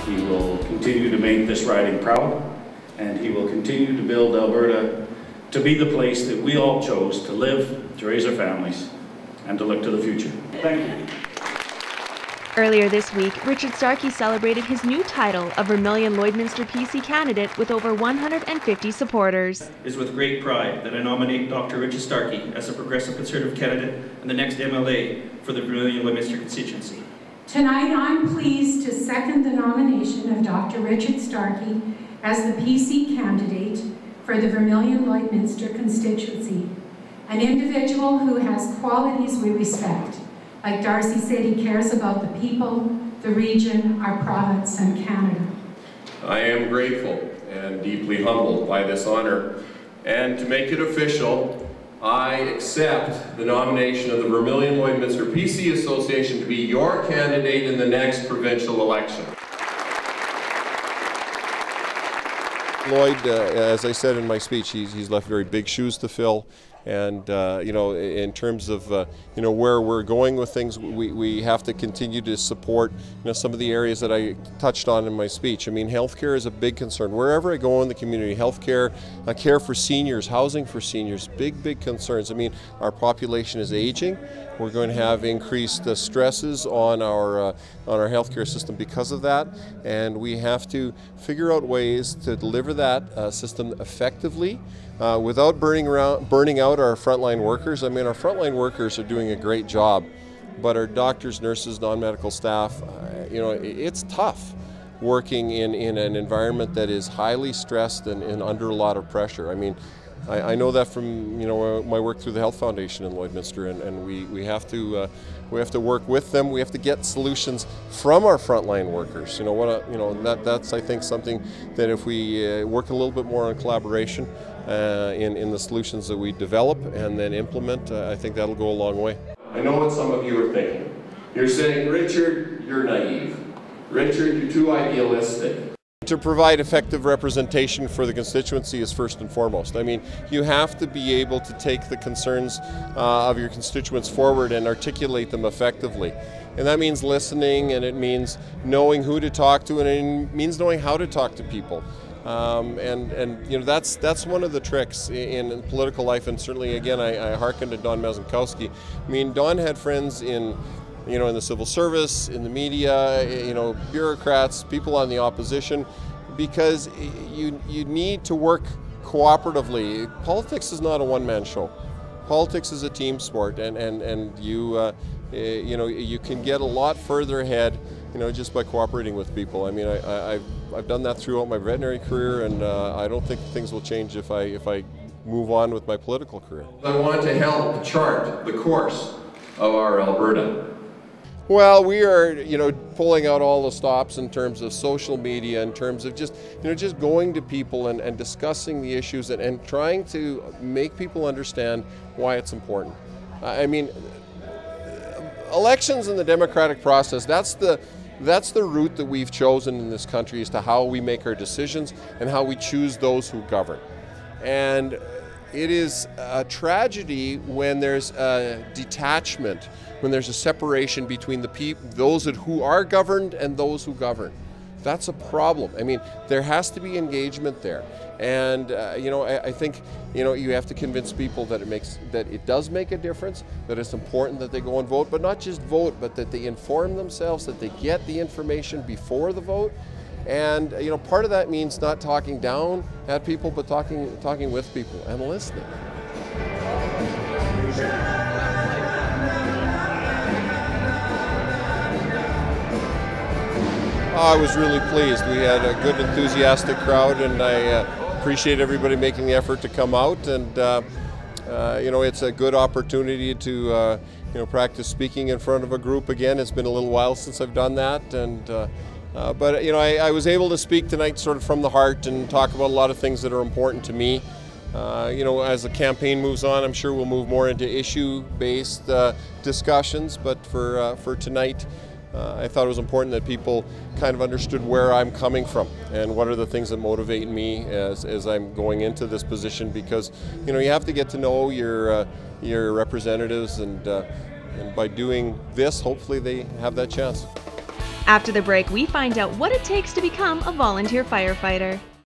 He will continue to make this riding proud, and he will continue to build Alberta to be the place that we all chose to live, to raise our families, and to look to the future. Thank you. Earlier this week, Richard Starke celebrated his new title of Vermilion-Lloydminster PC candidate with over 150 supporters. It is with great pride that I nominate Dr. Richard Starke as a Progressive Conservative candidate and the next MLA for the Vermilion-Lloydminster constituency. Tonight, I'm pleased to second the nomination of Dr. Richard Starke as the PC candidate for the Vermilion-Lloydminster constituency, an individual who has qualities we respect. Like Darcy said, he cares about the people, the region, our province, and Canada. I am grateful and deeply humbled by this honor, and to make it official, I accept the nomination of the Vermilion-Lloydminster PC Association to be your candidate in the next provincial election. Lloyd, as I said in my speech, he's left very big shoes to fill. And you know, in terms of you know, where we're going with things, we have to continue to support, you know, some of the areas that I touched on in my speech. I mean, healthcare is a big concern. Wherever I go in the community, healthcare, care for seniors, housing for seniors, big concerns. I mean, our population is aging. We're going to have increased stresses on our healthcare system because of that, and we have to figure out ways to deliver that system effectively without burning out our frontline workers. I mean, our frontline workers are doing a great job, but our doctors, nurses, non-medical staff, you know, it's tough working in an environment that is highly stressed and under a lot of pressure. I mean, I know that from, you know, my work through the Health Foundation in Lloydminster, and we have to work with them. We have to get solutions from our frontline workers. You know, that's I think something that if we work a little bit more on collaboration in the solutions that we develop and then implement, I think that'll go a long way. I know what some of you are thinking. You're saying, Richard, you're naive. Richard, you're too idealistic. To provide effective representation for the constituency is first and foremost. I mean, you have to be able to take the concerns of your constituents forward and articulate them effectively. And that means listening, and it means knowing who to talk to, and it means knowing how to talk to people. And you know, that's one of the tricks in political life, and certainly again I hearken to Don Mazankowski. I mean, Don had friends in, you know, in the civil service, in the media, you know, bureaucrats, people on the opposition, because you need to work cooperatively. Politics is not a one-man show. Politics is a team sport, and you know, you can get a lot further ahead, you know, just by cooperating with people. I mean, I've done that throughout my veterinary career, and I don't think things will change if I move on with my political career. I want to help chart the course of our Alberta. Well, we are, you know, pulling out all the stops in terms of social media, in terms of just, you know, just going to people and discussing the issues and trying to make people understand why it's important. I mean, elections in the democratic process, that's the route that we've chosen in this country as to how we make our decisions and how we choose those who govern. And it is a tragedy when there's a detachment, when there's a separation between those who are governed and those who govern. That's a problem. I mean, there has to be engagement there, and you know, I think, you know, you have to convince people that it does make a difference, that it's important that they go and vote, but not just vote, but that they inform themselves, that they get the information before the vote. And you know, part of that means not talking down at people, but talking with people and listening. I was really pleased. We had a good, enthusiastic crowd, and I appreciate everybody making the effort to come out. And you know, it's a good opportunity to you know, practice speaking in front of a group again. It's been a little while since I've done that, and but you know, I was able to speak tonight sort of from the heart and talk about a lot of things that are important to me. You know, as the campaign moves on, I'm sure we'll move more into issue-based discussions. But for tonight, I thought it was important that people kind of understood where I'm coming from and what are the things that motivate me as I'm going into this position, because you know, you have to get to know your representatives, and by doing this, hopefully they have that chance. After the break, we find out what it takes to become a volunteer firefighter.